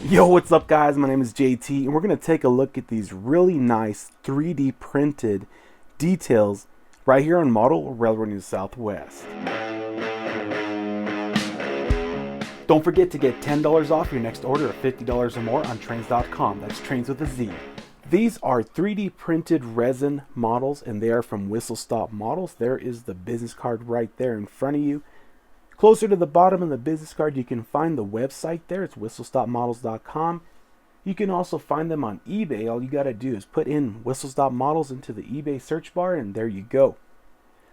Yo, what's up guys? My name is JT and we're going to take a look at these really nice 3D printed details right here on Model Railroading Southwest. Don't forget to get $10 off your next order of $50 or more on trains.com. That's trains with a Z. These are 3D printed resin models and they are from Whistle Stop Models. There is the business card right there in front of you. Closer to the bottom of the business card, you can find the website there. It's whistlestopmodels.com. You can also find them on eBay. All you got to do is put in Whistle Stop Models into the eBay search bar, and there you go.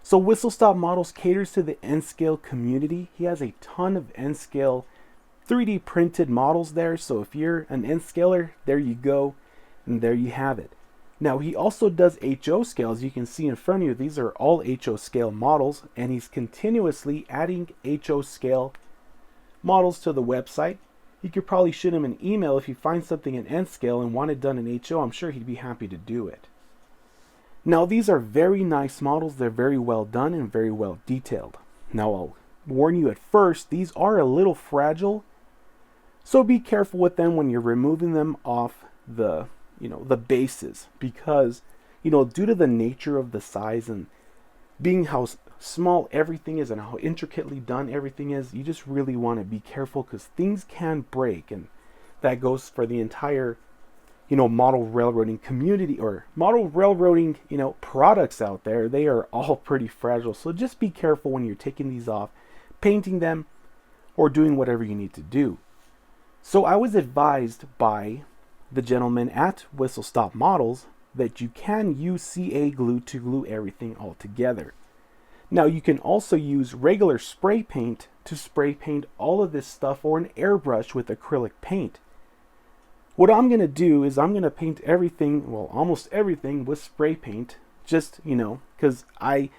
So Whistle Stop Models caters to the N-scale community. He has a ton of N-scale 3D printed models there. So if you're an N-scaler, there you go, and there you have it. Now he also does HO scales. You can see in front of you, these are all HO scale models, and he's continuously adding HO scale models to the website. You could probably shoot him an email if you find something in N scale and want it done in HO. I'm sure he'd be happy to do it. Now these are very nice models. They're very well done and very well detailed. Now I'll warn you at first, these are a little fragile, so be careful with them when you're removing them off the bases, because due to the nature of the size and being how small everything is and how intricately done everything is, you just really want to be careful because things can break. And that goes for the entire model railroading community or model railroading products out there. They are all pretty fragile, so just be careful when you're taking these off, painting them, or doing whatever you need to do. So I was advised by the gentleman at Whistle Stop Models that you can use CA glue to glue everything all together. Now you can also use regular spray paint to spray paint all of this stuff, or an airbrush with acrylic paint. What I'm going to do is I'm going to paint everything, well, almost everything, with spray paint, just because I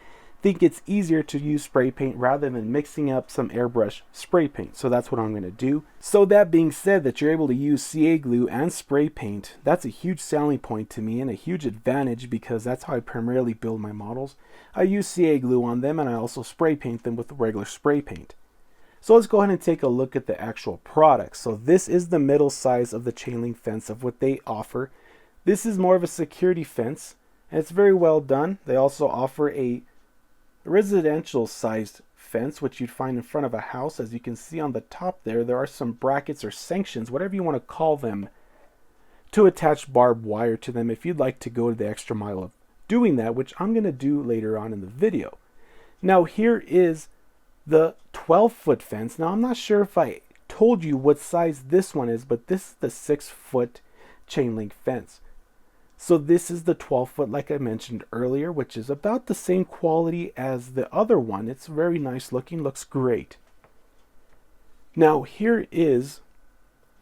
think it's easier to use spray paint rather than mixing up some airbrush spray paint. So that's what I'm going to do. So that being said, that you're able to use CA glue and spray paint, that's a huge selling point to me and a huge advantage, because that's how I primarily build my models. I use CA glue on them and I also spray paint them with regular spray paint. So let's go ahead and take a look at the actual product. So this is the middle size of the chain link fence of what they offer. This is more of a security fence and it's very well done. They also offer a residential sized fence, which you'd find in front of a house. As you can see on the top there are some brackets or sanctions, whatever you want to call them, to attach barbed wire to them if you'd like to go to the extra mile of doing that, which I'm going to do later on in the video. Now here is the 12-foot fence. Now I'm not sure if I told you what size this one is, but this is the 6-foot chain link fence. So this is the 12-foot, like I mentioned earlier, which is about the same quality as the other one. It's very nice looking, looks great. Now here is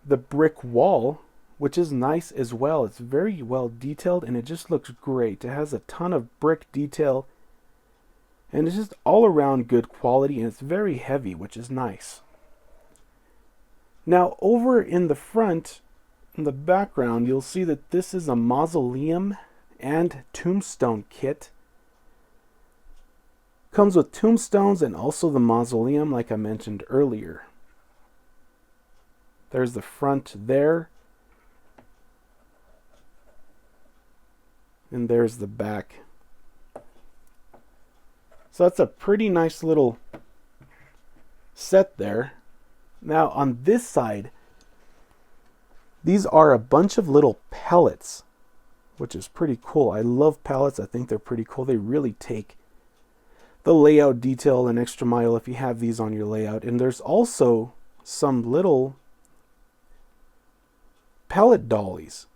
the brick wall, which is nice as well. It's very well detailed and it just looks great. It has a ton of brick detail and it's just all around good quality, and it's very heavy, which is nice. Now over in the front, in the background, you'll see that this is a mausoleum and tombstone kit. Comes with tombstones and also the mausoleum, like I mentioned earlier. There's the front there. And there's the back. So that's a pretty nice little set there. Now on this side, these are a bunch of little pallets, which is pretty cool. I love pallets. I think they're pretty cool. They really take the layout detail an extra mile if you have these on your layout. And there's also some little pallet dollies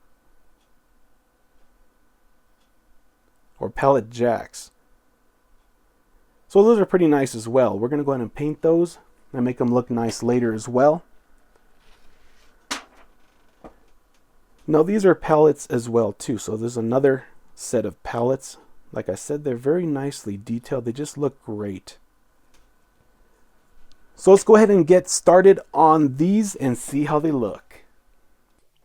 or pallet jacks. So those are pretty nice as well. We're going to go ahead and paint those and make them look nice later as well. Now these are pallets as well too. So there's another set of pallets. Like I said, they're very nicely detailed. They just look great. So let's go ahead and get started on these and see how they look.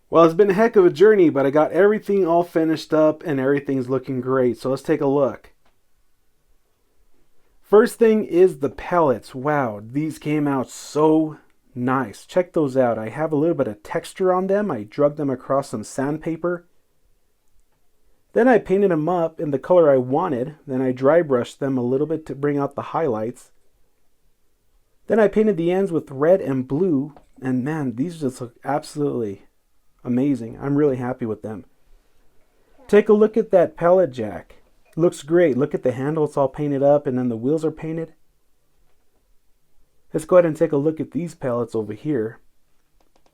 Well, it's been a heck of a journey, but I got everything all finished up and everything's looking great. So let's take a look. First thing is the pallets. Wow, these came out so nice. Check those out. I have a little bit of texture on them. I drug them across some sandpaper. Then I painted them up in the color I wanted. Then I dry brushed them a little bit to bring out the highlights. Then I painted the ends with red and blue. And man, these just look absolutely amazing. I'm really happy with them. Take a look at that pallet jack. Looks great. Look at the handle. It's all painted up and then the wheels are painted. Let's go ahead and take a look at these pallets over here.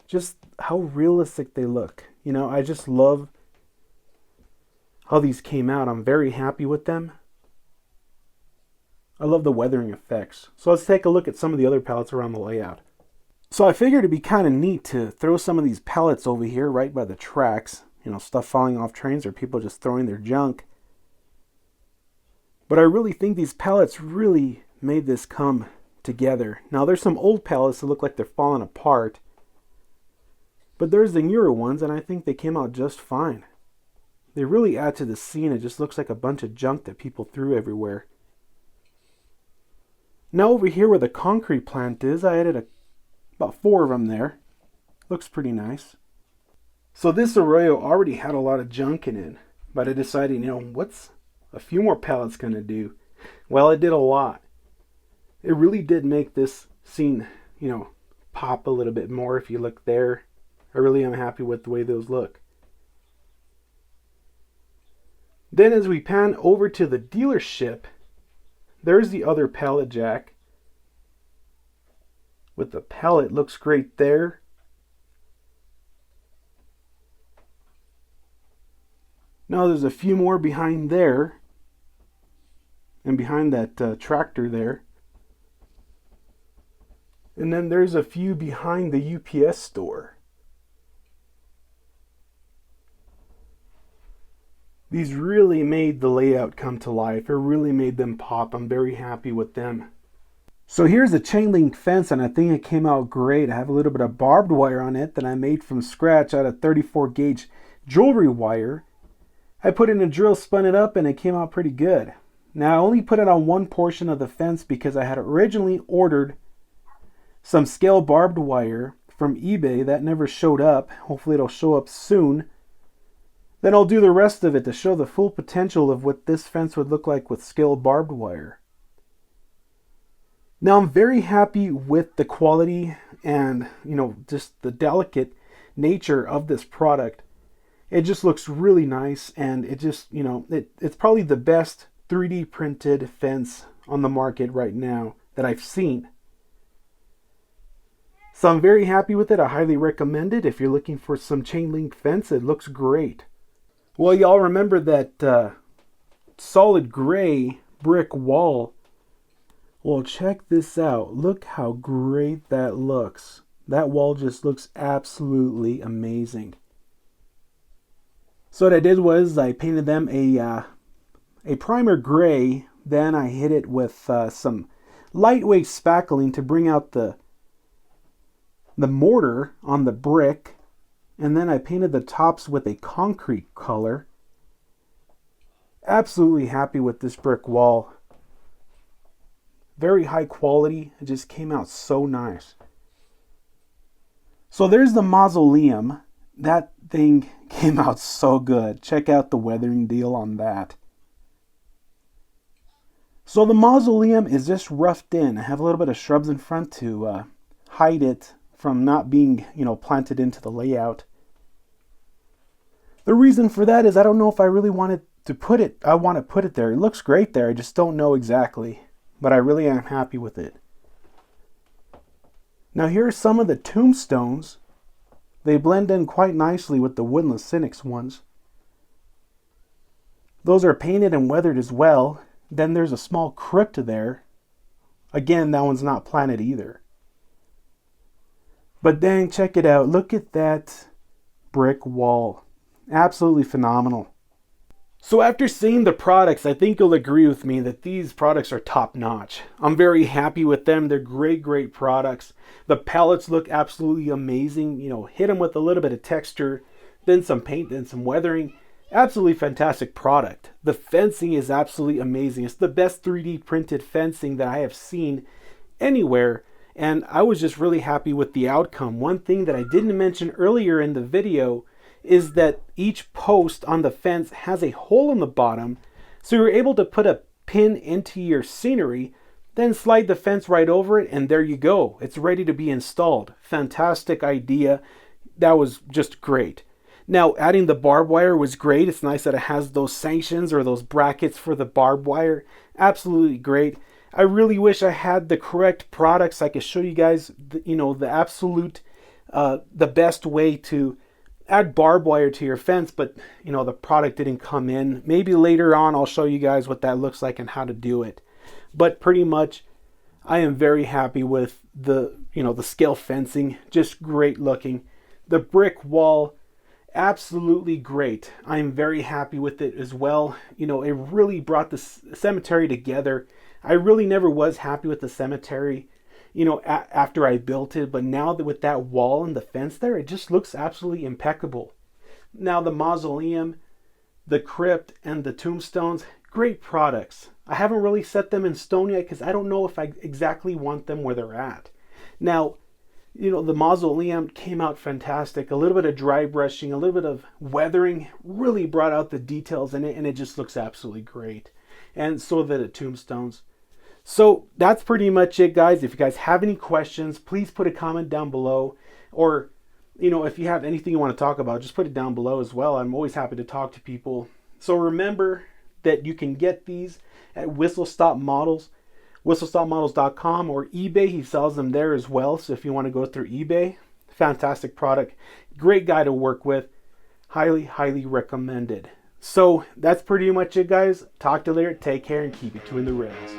Just how realistic they look. You know, I just love how these came out. I'm very happy with them. I love the weathering effects. So let's take a look at some of the other pallets around the layout. So I figured it'd be kind of neat to throw some of these pallets over here right by the tracks. You know, stuff falling off trains or people just throwing their junk. But I really think these pallets really made this come together. Now there's some old pallets that look like they're falling apart. But there's the newer ones and I think they came out just fine. They really add to the scene. It just looks like a bunch of junk that people threw everywhere. Now over here where the concrete plant is, I added about 4 of them there. Looks pretty nice. So this arroyo already had a lot of junk in it. But I decided, you know, what's a few more pallets going to do? Well, it did a lot. It really did make this scene, you know, pop a little bit more if you look there. I really am happy with the way those look. Then as we pan over to the dealership, there's the other pallet jack. With the pallet, looks great there. Now there's a few more behind there. And behind that tractor there. And then there's a few behind the UPS store. These really made the layout come to life. It really made them pop. I'm very happy with them. So here's a chain link fence and I think it came out great. I have a little bit of barbed wire on it that I made from scratch out of 34 gauge jewelry wire. I put in a drill, spun it up, and it came out pretty good. Now I only put it on one portion of the fence because I had originally ordered some scale barbed wire from eBay that never showed up. Hopefully it'll show up soon. Then I'll do the rest of it to show the full potential of what this fence would look like with scale barbed wire. Now I'm very happy with the quality and, you know, just the delicate nature of this product. It just looks really nice and it just, you know, it's probably the best 3D printed fence on the market right now that I've seen. So I'm very happy with it. I highly recommend it. If you're looking for some chain link fence, it looks great. Well, y'all remember that solid gray brick wall. Well, check this out. Look how great that looks. That wall just looks absolutely amazing. So what I did was I painted them a primer gray. Then I hit it with some lightweight spackling to bring out the mortar on the brick. And then I painted the tops with a concrete color. Absolutely happy with this brick wall. Very high quality. It just came out so nice. So there's the mausoleum. That thing came out so good. Check out the weathering deal on that. So the mausoleum is just roughed in. I have a little bit of shrubs in front to hide it from not being, you know, planted into the layout. The reason for that is I don't know if I really wanted to put it. I want to put it there. It looks great there. I just don't know exactly. But I really am happy with it. Now here are some of the tombstones. They blend in quite nicely with the Woodland Cynics ones. Those are painted and weathered as well. Then there's a small crypt there. Again, that one's not planted either. But dang, check it out. Look at that brick wall. Absolutely phenomenal. So after seeing the products, I think you'll agree with me that these products are top notch. I'm very happy with them. They're great products. The pallets look absolutely amazing. You know, hit them with a little bit of texture, then some paint, then some weathering. Absolutely fantastic product. The fencing is absolutely amazing. It's the best 3D printed fencing that I have seen anywhere. and I was just really happy with the outcome. One thing that I didn't mention earlier in the video is that each post on the fence has a hole in the bottom, so you're able to put a pin into your scenery, then slide the fence right over it, and there you go. It's ready to be installed. Fantastic idea. That was just great. Now, adding the barbed wire was great. It's nice that it has those sanctions or those brackets for the barbed wire. Absolutely great. I really wish I had the correct products. I could show you guys, the absolute, the best way to add barbed wire to your fence, but the product didn't come in. Maybe later on I'll show you guys what that looks like and how to do it. But pretty much, I am very happy with the scale fencing. Just great looking. The brick wall, absolutely great. I am very happy with it as well. It really brought the cemetery together. I really never was happy with the cemetery, after I built it, but now that with that wall and the fence there, it just looks absolutely impeccable. Now the mausoleum, the crypt, and the tombstones, great products. I haven't really set them in stone yet because I don't know if I exactly want them where they're at. Now, the mausoleum came out fantastic. A little bit of dry brushing, a little bit of weathering really brought out the details in it, and it just looks absolutely great. And so did the tombstones. So that's pretty much it, guys. If you guys have any questions, please put a comment down below. Or, if you have anything you want to talk about, just put it down below as well. I'm always happy to talk to people. So remember that you can get these at Whistle Stop Models, whistlestopmodels.com, or eBay. He sells them there as well. So if you want to go through eBay, fantastic product. Great guy to work with. Highly, highly recommended. So that's pretty much it, guys. Talk to you later. Take care and keep it 2 in the rails.